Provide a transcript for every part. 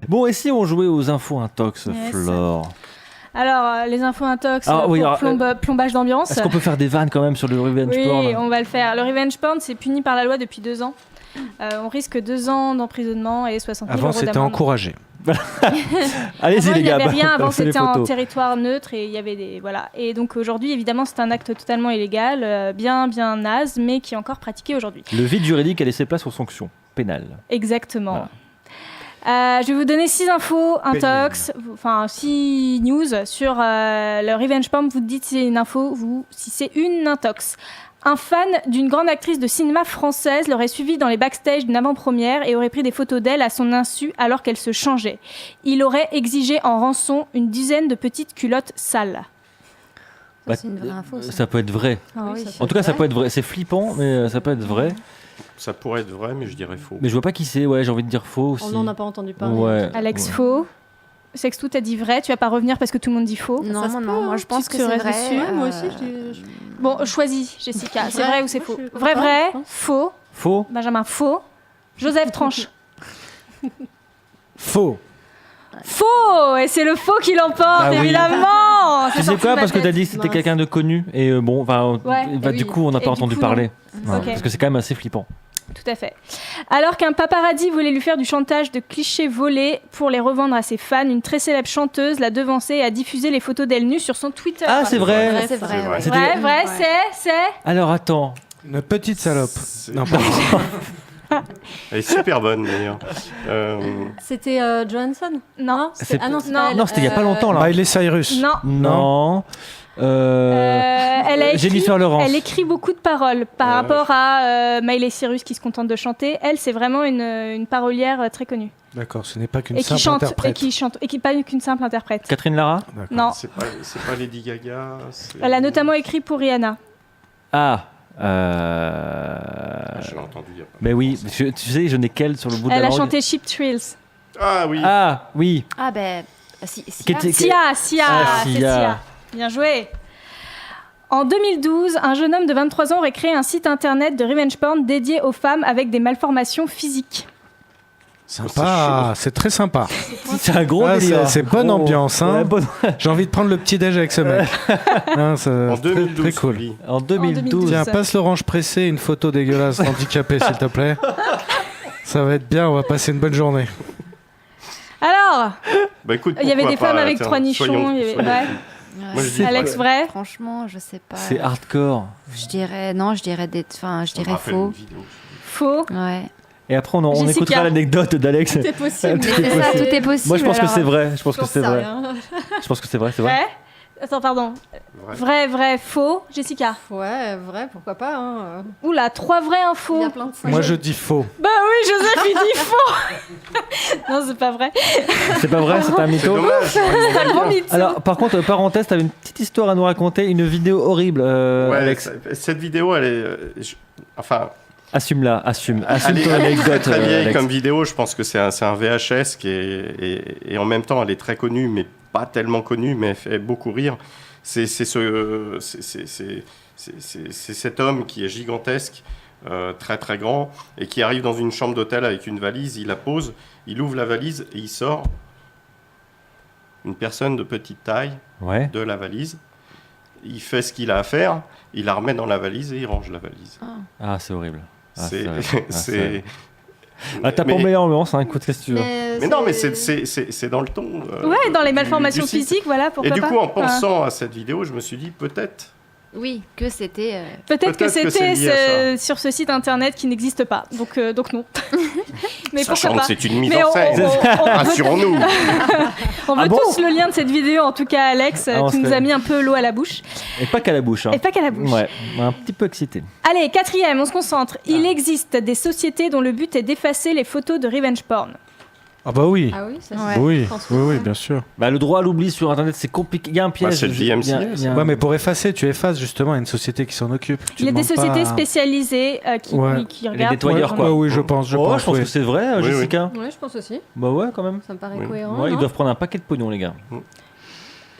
Bon, et si on jouait aux infos intox, Yes. Flore? Alors, les infos intox oui, pour alors, plombage d'ambiance. Est-ce qu'on peut faire des vannes quand même sur le revenge porn? Oui, on va le faire. Le revenge porn, c'est puni par la loi depuis 2 ans. On risque 2 ans d'emprisonnement et 60 000 Avant, euros c'était d'amende. encouragé. Allez-y, Avant, les il n'y gars. avait rien. Avant, balancez les c'était en photos. territoire neutre et il y avait des voilà. Et donc aujourd'hui, évidemment, c'est un acte totalement illégal, bien naze, mais qui est encore pratiqué aujourd'hui. Le vide juridique a laissé place aux sanctions pénales. Exactement. Je vais vous donner 6 infos intox, enfin 6 news sur le revenge porn. Vous dites si c'est une info, si c'est une intox. Un fan d'une grande actrice de cinéma française l'aurait suivie dans les backstage d'une avant-première et aurait pris des photos d'elle à son insu alors qu'elle se changeait. Il aurait exigé en rançon une dizaine de petites culottes sales. C'est une vraie info. Ça peut être vrai. Ah oui, En tout cas, ça peut être vrai. C'est flippant, mais ça peut être vrai. Ça pourrait être vrai, mais je dirais faux. Mais je vois pas qui c'est. Ouais, j'ai envie de dire faux aussi. On n'en a pas entendu parler. Ouais. Alex, faux. Sextou, t'as dit vrai, tu vas pas revenir parce que tout le monde dit faux. Non, Ça se peut, moi je pense tu que c'est restes vrai. dessus. Ouais, moi aussi, je dis. Bon, choisis, Jessica. C'est vrai ou c'est faux? je suis Vrai, content, vrai, je pense. faux. Faux. Benjamin, faux. Joseph, tranche. Faux. Faux. Et c'est le faux qui l'emporte, Ah oui. évidemment. Tu C'est sais sorti quoi? de ma Parce que t'as tête. dit que c'était Mince. quelqu'un de connu. Et bon, Ouais, du oui. coup, on n'a Et pas du entendu coup, parler. Ok. Parce que c'est quand même assez flippant. Tout à fait. Alors qu'un paparazzi voulait lui faire du chantage de clichés volés pour les revendre à ses fans, une très célèbre chanteuse l'a devancé et a diffusé les photos d'elle nue sur son Twitter. Ah, c'est vrai. Ouais, c'est C'est vrai. vrai. ouais. C'était- Vrai, vrai, Ouais. c'est. Alors attends. Une petite salope. C'est- Non, pardon. Elle est super bonne d'ailleurs. C'était Johansson. Non. C'est- Ah non, c'est Non. pas elle. Non, c'était il y a pas longtemps là. Miley Cyrus. Non. Non. Elle a écrit, Jennifer Lawrence. elle écrit beaucoup de paroles par rapport à Miley Cyrus qui se contente de chanter. Elle, c'est vraiment une parolière très connue. D'accord, ce n'est pas qu'une Et qui simple chante, interprète. et qui pas qu'une simple interprète. Catherine Lara. D'accord. Non. C'est pas Lady Gaga. Elle a notamment écrit pour Rihanna. Ah. Je l'ai entendu il y a pas Mais oui, longtemps, ça. tu sais, je n'ai qu'elle sur le bout de Elle la a langue. chanté Cheap Thrills. Ah oui. Ah oui. Ah ben, si. Qui était- Sia, Ah, c'est Sia. Sia. Bien joué. En 2012, un jeune homme de 23 ans aurait créé un site internet de revenge porn dédié aux femmes avec des malformations physiques. Sympa, c'est très sympa. C'est un gros Ah, délire. c'est bonne Gros. ambiance, hein. Ouais, bonne- J'ai envie de prendre le petit déj avec ce mec. Hein, c'est En très, 2012. très cool. oui. En 2012. Tiens, passe l'orange pressé, une photo dégueulasse handicapée, s'il te plaît. Ça va être bien, on va passer une bonne journée. Alors, Bah écoute, il y avait pourquoi des femmes pas, avec tiens, 3 nichons. soyons- il y avait- soyons- ouais. Moi, je dis Alex, vrai. vrai. Franchement, je sais pas. C'est hardcore. Je dirais non, je dirais Ça me je dirais rappelle faux. une vidéo. Faux. Ouais. Et après, on Jessica. écoutera l'anecdote d'Alex. C'est possible. Tout Mais est c'est ça, possible. tout est possible. Moi, je pense que alors. c'est vrai. Je pense que J'en c'est sais vrai. rien. Je pense que c'est vrai. C'est vrai. Vrai. Attends, pardon. Vrai. Vrai, faux. Jessica. Ouais, vrai, pourquoi pas. Hein. Oula, 3 vrais, un Il faux. y a plein de Moi, je dis faux. Bah oui, Joseph, il dit faux. Non, c'est pas vrai. C'est pas vrai. C'est un C'est mytho. dommage. C'est un gros mytho. Alors, par contre, parenthèse, t'avais une petite histoire à nous raconter, une vidéo horrible, Ouais, Alex. cette vidéo, elle est. Enfin, Assume-la, assume elle est ton très, anecdote, très vieille Alex. comme vidéo. Je pense que c'est un VHS et en même temps, elle est très connue, mais pas tellement connue, mais elle fait beaucoup rire. C'est cet homme qui est gigantesque, très très grand, et qui arrive dans une chambre d'hôtel avec une valise. Il la pose, il ouvre la valise et il sort une personne de petite taille Ouais. de la valise. Il fait ce qu'il a à faire, il la remet dans la valise et il range la valise. Ah, c'est horrible. Ah, C'est- horrible. Ah, c'est. Ah, t'as pas mais- meilleure ambiance, hein, écoute, qu'est-ce que tu veux. Mais non, mais c'est dans le ton. Ouais, dans les du malformations site. physiques, voilà, pourquoi Et du pas. coup, en Hein. pensant à cette vidéo, je me suis dit peut-être. Oui, que c'était. Peut-être que Peut-être que c'était c'est lié à sur ce site internet qui n'existe pas. Donc non. Mais Sachant pourquoi que pas. c'est une mise Mais en scène. Rassurons-nous. On veut Ah bon tous le lien de cette vidéo, en tout cas, Alex. Ah, on Tu nous serait- as mis un peu l'eau à la bouche. Et pas qu'à la bouche. Hein. Et pas qu'à la bouche. Ouais, un petit peu excité. Allez, 4e, on se concentre. Il existe des sociétés dont le but est d'effacer les photos de revenge porn. Ah bah oui. Ah oui, ça Ouais. c'est- Oui, je pense que oui, oui, ouais. bien sûr. Bah, le droit à l'oubli sur Internet, c'est compliqué. Il y a un piège. c'est le DMCA, Il y a un- Ouais, mais pour effacer, tu effaces justement, il y a une société qui s'en occupe. Tu Il y a des demandes sociétés pas- spécialisées qui Ouais. qui Les regardent. nettoyeurs, Ouais, quoi. ouais, oui, je pense, Oh, je pense oui. que c'est vrai, Oui, oui. Jessica. Ouais, je pense aussi. Bah ouais, quand même. Ça me paraît Oui. cohérent. Ouais, ils non doivent prendre un paquet de pognon, les gars. Mm.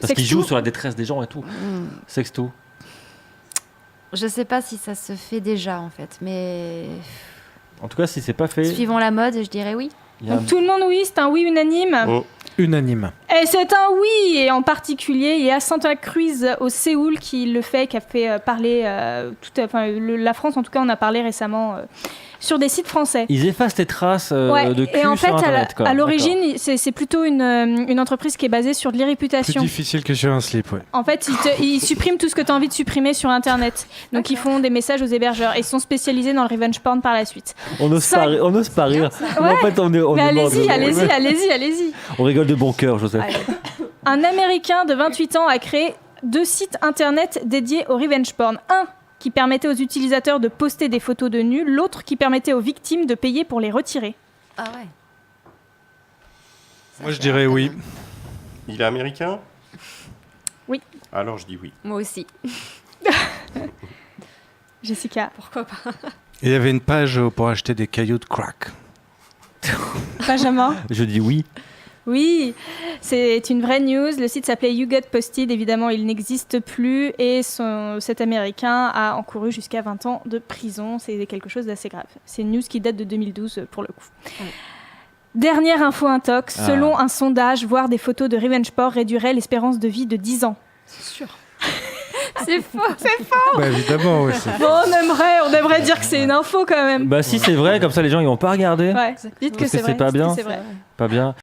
Parce qu'ils Sextou. jouent sur la détresse des gens et tout. Sexto. Je sais pas si ça se fait déjà en fait, mais En tout cas, si c'est pas fait. suivant la mode, je dirais oui. Donc tout le monde oui, c'est un oui unanime. Oh. Unanime. Et c'est un oui, et en particulier, il y a Santa Cruz au Séoul qui le fait, qui a fait parler la France, en tout cas, on a parlé récemment sur des sites français. Ils effacent tes traces Ouais, de cul et en fait, sur Internet, quoi. à l'origine, c'est plutôt une entreprise qui est basée sur de Plus l'irréputation. difficile que sur un slip, ouais. En fait, ils suppriment tout ce que tu as envie de supprimer sur Internet. Donc, ils font des messages aux hébergeurs et ils sont spécialisés dans le revenge porn par la suite. On n'ose pas rire. Mais en fait, on est Mais mort de- allez-y. On rigole de bon cœur, Joseph. Un Américain de 28 ans a créé 2 sites Internet dédiés au revenge porn. Un qui permettait aux utilisateurs de poster des photos de nus, l'autre qui permettait aux victimes de payer pour les retirer. Ah ouais. Moi, je dirais oui. Il est américain? Oui. Alors je dis oui. Moi aussi. Jessica. Pourquoi pas? Il y avait une page pour acheter des cailloux de crack. Benjamin. Je dis oui. Oui, c'est une vraie news. Le site s'appelait You Got Posted. Évidemment, il n'existe plus et cet Américain a encouru jusqu'à 20 ans de prison. C'est quelque chose d'assez grave. C'est une news qui date de 2012 pour le coup. Dernière info intox. Selon un sondage, voir des photos de revenge porn réduirait l'espérance de vie de 10 ans. C'est sûr. C'est faux, c'est faux. Bah, évidemment, oui. c'est- Bon, on aimerait dire que c'est une info quand même. Bah si c'est vrai, comme ça les gens ils vont pas regarder. Ouais, dites que Parce que c'est vrai. c'est pas bien. C'est vrai. Pas bien.